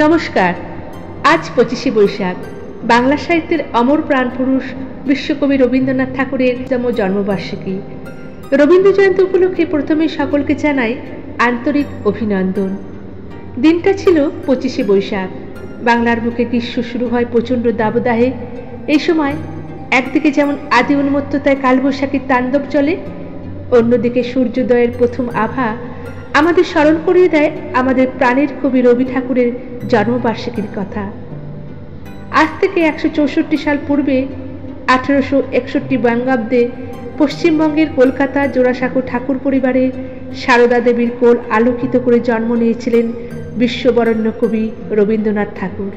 নমস্কার। আজ 25শে বৈশাখ, বাংলা সাহিত্যের অমর প্রাণপুরুষ বিশ্বকবি রবীন্দ্রনাথ ঠাকুরের জন্মবার্ষিকী। রবীন্দ্র জয়ন্তী উপলক্ষে প্রথমে সকলকে জানাই আন্তরিক অভিনন্দন। দিনটা ছিল 25শে বৈশাখ। বাংলার বুকে গ্রীষ্ম শুরু হয় প্রচণ্ড দাবদাহে। এই সময় একদিকে যেমন আদি উন্মত্ততায় কালবৈশাখীর তাণ্ডব চলে, অন্যদিকে সূর্যোদয়ের প্রথম আভা আমাদের স্মরণ করিয়ে দেয় আমাদের প্রাণের কবি রবি ঠাকুরের জন্মবার্ষিকীর কথা। আজ থেকে 164 সাল পূর্বে 1861 বঙ্গাব্দে পশ্চিমবঙ্গের কলকাতা জোড়াসাঁকো ঠাকুর পরিবারে সারদা দেবীর কোল আলোকিত করে জন্ম নিয়েছিলেন বিশ্ববরেণ্য কবি রবীন্দ্রনাথ ঠাকুর।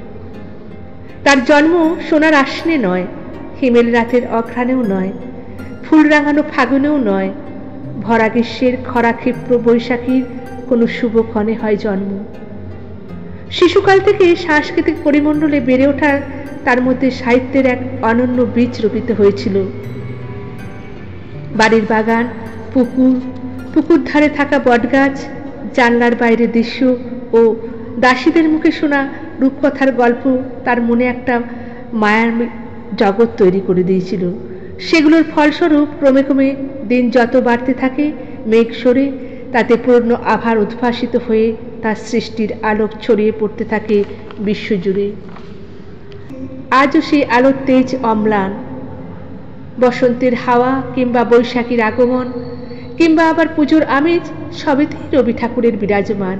তার জন্ম সোনার আশ্বিনে নয়, হিমেল রাতের অঘ্রাণেও নয়, ফুল রাঙানো ফাগুনেও নয়, ভরা গ্রীষ্মের খরা ক্ষিপ্র বৈশাখীর কোনো শুভক্ষণে হয় জন্ম। শিশুকাল থেকে সাংস্কৃতিক পরিমণ্ডলে বেড়ে ওঠার তার মধ্যে সাহিত্যের এক অনন্য বীজ রোপিত হয়েছিল। বাড়ির বাগান, পুকুর ধারে থাকা বটগাছ, জানলার বাইরের দৃশ্য ও দাসীদের মুখে শোনা রূপকথার গল্প তার মনে একটা মায়ার জগৎ তৈরি করে দিয়েছিল। সেগুলোর ফলস্বরূপ ক্রমে ক্রমে দিন যত বাড়তে থাকে, মেঘ সরে তাতে পূর্ণ আভার উদ্ভাসিত হয়ে তার সৃষ্টির আলোক ছড়িয়ে পড়তে থাকে বিশ্বজুড়ে। আজও সেই আলোর তেজ অম্লান। বসন্তের হাওয়া কিংবা বৈশাখীর আগমন কিংবা আবার পুজোর আমেজ সবেতেই রবি ঠাকুরের বিরাজমান।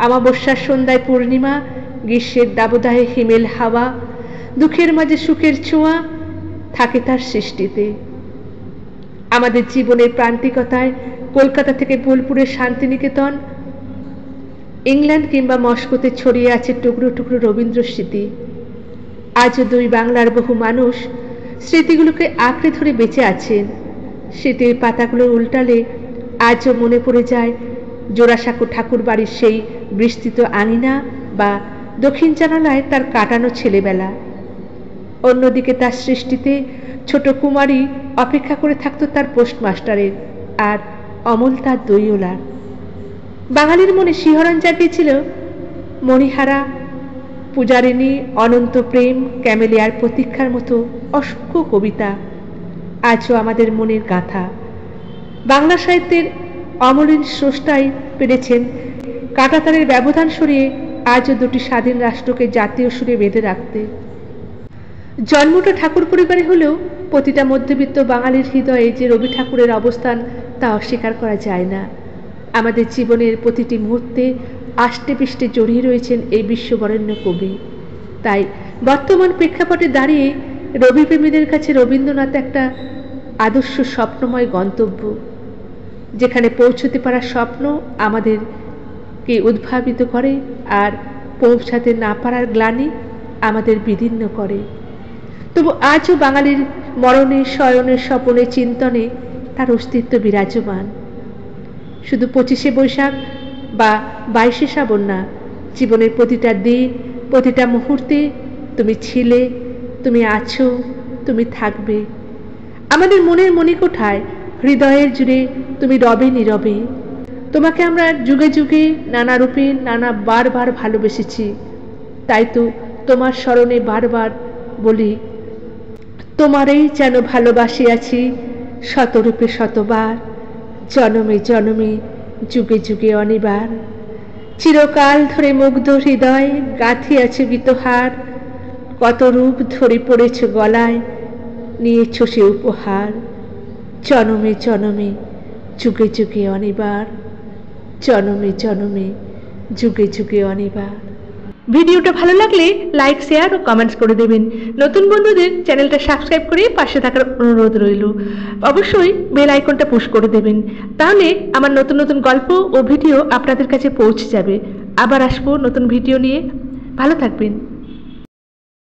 অমাবস্যার সন্ধ্যায় পূর্ণিমা, গ্রীষ্মের দাবদাহে হিমেল হাওয়া, দুঃখের মাঝে সুখের ছোঁয়া থাকে তার সৃষ্টিতে। আমাদের জীবনের প্রান্তিকতায় কলকাতা থেকে বোলপুরের শান্তিনিকেতন, ইংল্যান্ড কিংবা মস্কোতে ছড়িয়ে আছে টুকরো টুকরো রবীন্দ্র স্মৃতি। আজও দুই বাংলার বহু মানুষ স্মৃতিগুলোকে আঁকড়ে ধরে বেঁচে আছেন। স্মৃতির পাতাগুলো উল্টালে আজও মনে পড়ে যায় জোড়াসাঁকো ঠাকুর বাড়ির সেই বিস্তৃত আঙিনা বা দক্ষিণ জানালায় তার কাটানো ছেলেবেলা। অন্যদিকে তার সৃষ্টিতে ছোট কুমারী অপেক্ষা করে থাকতো তার পোস্টমাস্টারের, আর অমল তার দইওলার। বাঙালির মনে শিহরণ জাগিয়েছিল মণিহারা, পূজারিণী, অনন্ত প্রেম, ক্যামেলিয়ার প্রতীক্ষার মতো অসংখ্য কবিতা আজও আমাদের মনের গাথা। বাংলা সাহিত্যের অমলিন স্রষ্টাই পেরেছেন কাঁটাতারের ব্যবধান সরিয়ে আজও দুটি স্বাধীন রাষ্ট্রকে জাতীয় সুরে বেঁধে রাখতে। জন্মটা ঠাকুর পরিবারে হলেও প্রতিটা মধ্যবিত্ত বাঙালির হৃদয়ে যে রবি ঠাকুরের অবস্থান তা অস্বীকার করা যায় না। আমাদের জীবনের প্রতিটি মুহূর্তে আষ্টে পৃষ্ঠে জড়িয়ে রয়েছেন এই বিশ্ববরেণ্য কবি। তাই বর্তমান প্রেক্ষাপটে দাঁড়িয়ে রবি প্রেমীদের কাছে রবীন্দ্রনাথ একটা আদর্শ স্বপ্নময় গন্তব্য, যেখানে পৌঁছতে পারার স্বপ্ন আমাদেরকে উদ্ভাবিত করে আর পৌঁছাতে না পারার গ্লানি আমাদের বিদীর্ণ করে। তবু আজও বাঙালির মরণে, শয়নে, স্বপনে, চিন্তনে তার অস্তিত্ব বিরাজমান। শুধু 25শে বৈশাখ বা 22শে শ্রাবণ না, জীবনের প্রতিটা দিন, প্রতিটা মুহূর্তে তুমি ছিলে, তুমি আছো, তুমি থাকবে। আমাদের মনের মণিকোঠায়, হৃদয়ের জুড়ে তুমি রবে নীরবে। তোমাকে আমরা যুগে যুগে নানা রূপে নানা বারবার ভালোবেসেছি। তাই তো তোমার স্মরণে বারবার বলি, তোমারই যেন ভালোবাসিয়াছি শতরূপে শতবার, জনমে জনমে যুগে যুগে অনিবার। চিরকাল ধরে মুগ্ধ হৃদয় গাঁথিয়াছে গীতহার, কত রূপ ধরে পড়েছ গলায়, নিয়েছ সে উপহার। জনমে জনমে যুগে যুগে অনিবার, জনমে জনমে যুগে যুগে অনিবার। ভিডিওটা ভালো লাগলে লাইক, শেয়ার ও কমেন্টস করে দেবেন। নতুন বন্ধুদের চ্যানেলটা সাবস্ক্রাইব করে পাশে থাকার অনুরোধ রইল। অবশ্যই বেল আইকনটা পুশ করে দেবেন, তাহলে আমার নতুন নতুন গল্প ও ভিডিও আপনাদের কাছে পৌঁছে যাবে। আবার আসবো নতুন ভিডিও নিয়ে। ভালো থাকবেন।